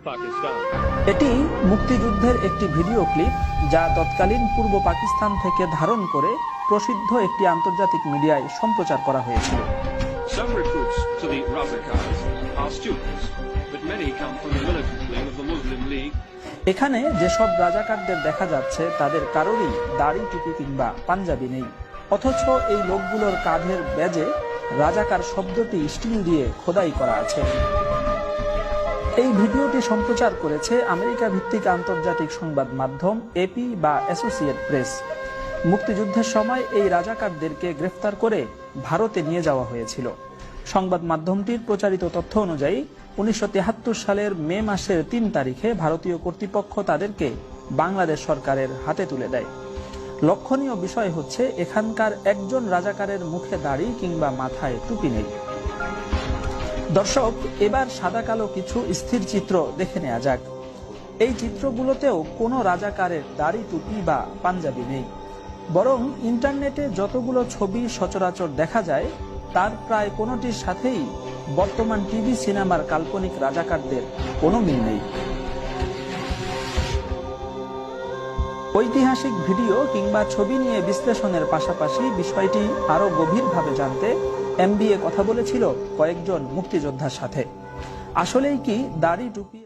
Pakistan. এটি মুক্তিযুদ্ধের একটি ভিডিও ক্লিপ যা তৎকালীন পূর্ব পাকিস্তান থেকে ধারণ করে প্রসিদ্ধ একটি আন্তর্জাতিক মিডিয়ায় সম্প্রচার করা হয়েছিল। Some recruits to the Razakars are students, but many come from the militant wing of the Muslim League. এখানে যেসব রাজাকারদের দেখা যাচ্ছে তাদের কারোরই দাড়ি টুপি কিংবা পাঞ্জাবি নেই, অথচ এই লোকগুলোর কাঁধের ব্যাজে রাজাকার শব্দটি স্টিল দিয়ে খোদাই করা আছে। এই ভিডিওটি সম্প্রচার করেছে আমেরিকা ভিত্তিক আন্তর্জাতিক সংবাদ মাধ্যম এপি বা অ্যাসোসিয়েট প্রেস। মুক্তিযুদ্ধের সময় এই রাজাকারদেরকে গ্রেফতার করে ভারতে নিয়ে যাওয়া হয়েছিল। সংবাদ মাধ্যমটির প্রচারিত তথ্য অনুযায়ী 1973 সালের মে মাসের 3 তারিখে ভারতীয় কর্তৃপক্ষ তাদেরকে বাংলাদেশ সরকারের হাতে তুলে দেয়। লক্ষণীয় বিষয় হচ্ছে এখানকার একজন রাজাকারের মুখে দাড়ি কিংবা মাথায় টুপি নেই। দর্শক, এবার সাদা কালো কিছু স্থির চিত্র দেখে নেওয়া যাক। এই চিত্রগুলোতেও কোনো রাজাকারের দাড়ি টুপি বা পাঞ্জাবি নেই, বরং ইন্টারনেটে যতগুলো ছবি সচরাচর দেখা যায় তার প্রায় কোনোটির সাথেই বর্তমান টিভি সিনেমার কাল্পনিক রাজাকারদের কোনো মিল নেই। ঐতিহাসিক ভিডিও কিংবা ছবি নিয়ে বিশ্লেষণের পাশাপাশি বিষয়টি আরো গভীরভাবে জানতে MBA কথা বলেছিল কয়েকজন মুক্তিযোদ্ধার সাথে। আসলেই কি দাড়ি টুপি